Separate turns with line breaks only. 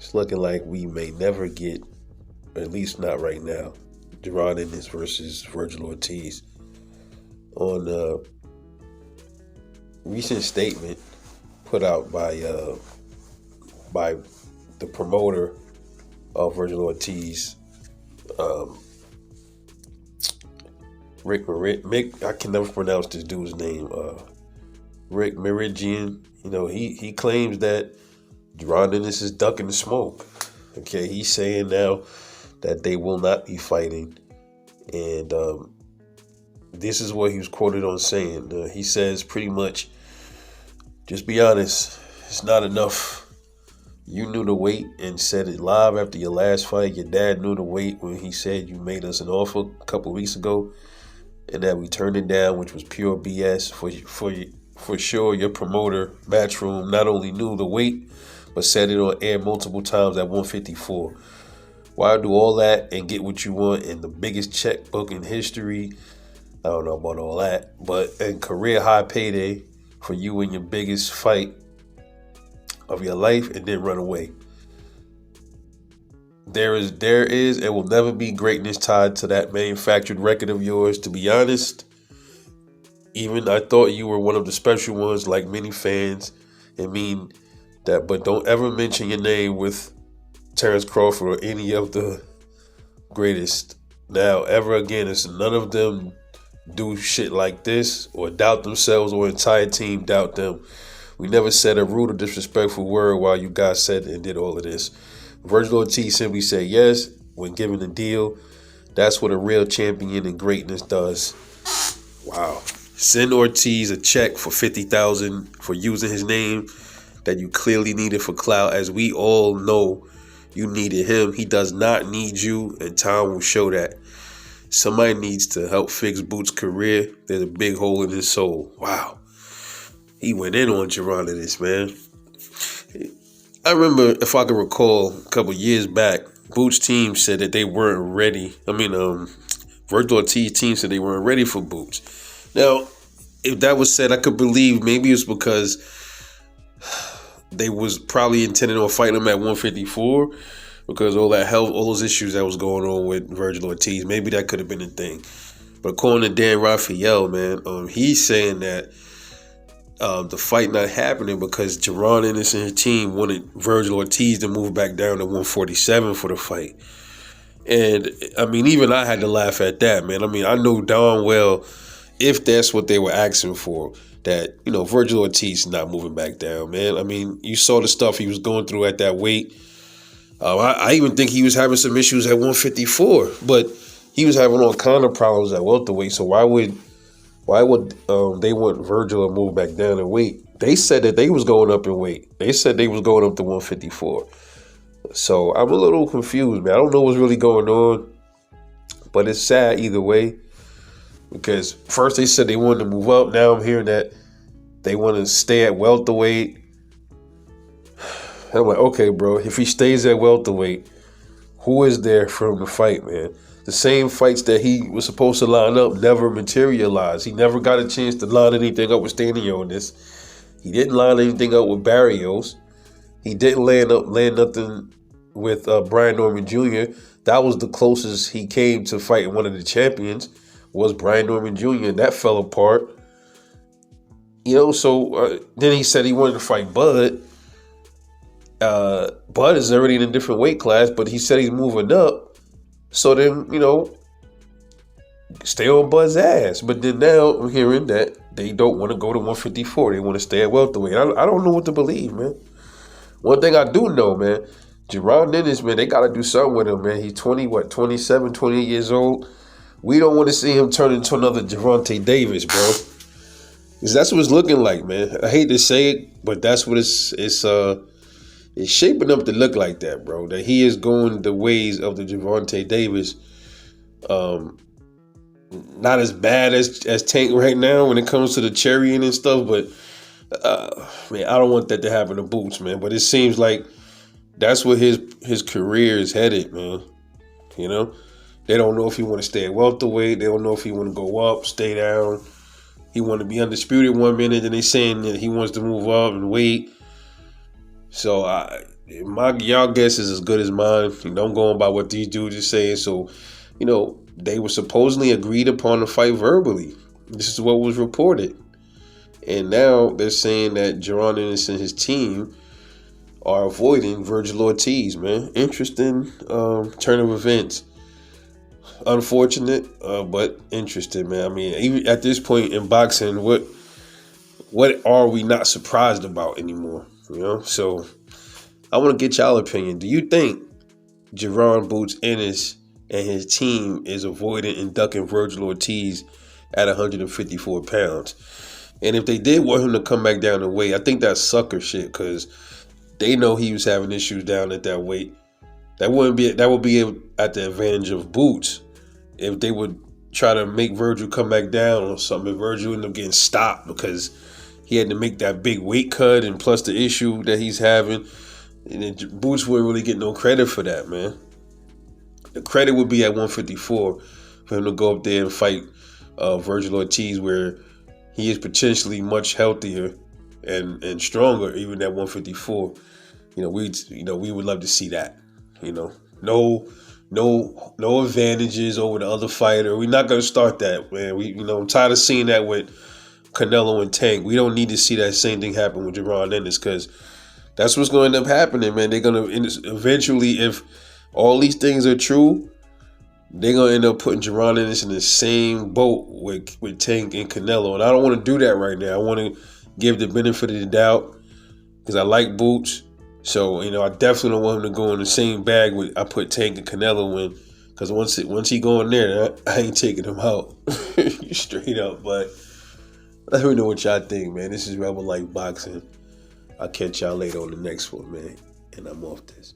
It's looking like we may never get, at least not right now, Jaron Ennis versus Vergil Ortiz. On a recent statement put out by the promoter of Vergil Ortiz, um, Mick, I can never pronounce this dude's name. Rick Meridian. He claims that Jaron Ennis is ducking the smoke. Okay, he's saying now that they will not be fighting, and this is what he was quoted on saying. He says pretty much, just be honest, it's not enough. You knew the weight and said it live after your last fight. Your dad knew the weight when he said you made us an offer a couple weeks ago, and that we turned it down, which was pure BS. For sure, your promoter, Matchroom, not only knew the weight, but said it on air multiple times at 154. Why do all that and get what you want in the biggest checkbook in history? I don't know about all that, but in career high payday for you in your biggest fight of your life, and then run away. There is, and will never be greatness tied to that manufactured record of yours. To be honest, even I thought you were one of the special ones, like many fans, and mean that. But don't ever mention your name with Terrence Crawford or any of the greatest now ever again. It's none of them do shit like this or doubt themselves or entire team doubt them. We never said a rude or disrespectful word while you guys said and did all of this. Vergil Ortiz simply said yes when given a deal. That's what a real champion in greatness does. Wow. Send Ortiz a check for $50,000 for using his name that you clearly needed for clout, as we all know you needed him. He does not need you, and time will show that. Somebody needs to help fix Boots' career. There's a big hole in his soul. Wow. He went in on Jaron in this, man. I remember, if I can recall, a couple years back, Boots' team said that they weren't ready. Vergil Ortiz team said they weren't ready for Boots. Now, if that was said, I could believe maybe it's because they was probably intending on fighting him at 154 because all those issues that was going on with Vergil Ortiz. Maybe that could have been a thing. But according to Dan Raphael, man, he's saying that the fight not happening because Jaron Ennis and his team wanted Vergil Ortiz to move back down to 147 for the fight. And, even I had to laugh at that, man. I know darn well if that's what they were asking for, that, Vergil Ortiz is not moving back down, man. You saw the stuff he was going through at that weight. I even think he was having some issues at 154, but he was having all kind of problems at welterweight. So why would they want Vergil to move back down in weight? They said that they was going up in weight. They said they was going up to 154. So I'm a little confused, man. I don't know what's really going on, but it's sad either way. Because first they said they wanted to move up. Now I'm hearing that they want to stay at welterweight. I'm like, okay, bro, if he stays at welterweight, who is there for him to fight, man? The same fights that he was supposed to line up never materialized. He never got a chance to line anything up with Stanionis. He didn't line anything up with Barrios. He didn't land nothing with Brian Norman Jr. That was the closest he came to fighting one of the champions, was Brian Norman Jr., and that fell apart. So then he said he wanted to fight Bud. Bud is already in a different weight class, but he said he's moving up. So then, stay on Bud's ass. But then now I'm hearing that they don't want to go to 154. They want to stay at welterweight. I don't know what to believe, man. One thing I do know, man, Jaron Ennis, man, they got to do something with him, man. He's 27, 28 years old. We don't want to see him turn into another Gervonta Davis, bro. Because that's what it's looking like, man. I hate to say it, but that's what it's shaping up to look like that, bro. That he is going the ways of the Gervonta Davis. Not as bad as Tank right now when it comes to the cherrying and stuff, but man, I don't want that to happen to Boots, man. But it seems like that's where his career is headed, man. They don't know if he want to stay at welterweight. They don't know if he want to go up, stay down. He want to be undisputed one minute, and they saying that he wants to move up and wait. So Y'all guess is as good as mine. Don't go on by what these dudes are saying. So, they were supposedly agreed upon to fight verbally. This is what was reported. And now they're saying that Jaron Ennis and his team are avoiding Vergil Ortiz, man. Interesting turn of events. Unfortunate, but interesting, man. I mean, even at this point in boxing, what are we not surprised about anymore? So I want to get y'all opinion. Do you think Jaron Boots Ennis and his team is avoiding and ducking Vergil Ortiz at 154 pounds? And if they did want him to come back down the weight, I think that's sucker shit because they know he was having issues down at that weight. That would be at the advantage of Boots if they would try to make Vergil come back down or something. If Vergil ended up getting stopped because he had to make that big weight cut, and plus the issue that he's having, and then Boots wouldn't really get no credit for that, man. The credit would be at 154 for him to go up there and fight Vergil Ortiz, where he is potentially much healthier and stronger, even at 154. We would love to see that. No advantages over the other fighter. We're not gonna start that, man. I'm tired of seeing that with Canelo and Tank. We don't need to see that same thing happen with Jaron Ennis because that's what's going to end up happening, man. They're gonna eventually, if all these things are true, they're gonna end up putting Jaron Ennis in the same boat with Tank and Canelo, and I don't want to do that right now. I want to give the benefit of the doubt because I like Boots. So I definitely don't want him to go in the same bag with I put Tank and Canelo in, because once he go in there, I ain't taking him out straight up. But let me know what y'all think, man. This is Rebel Life Boxing. I'll catch y'all later on the next one, man. And I'm off this.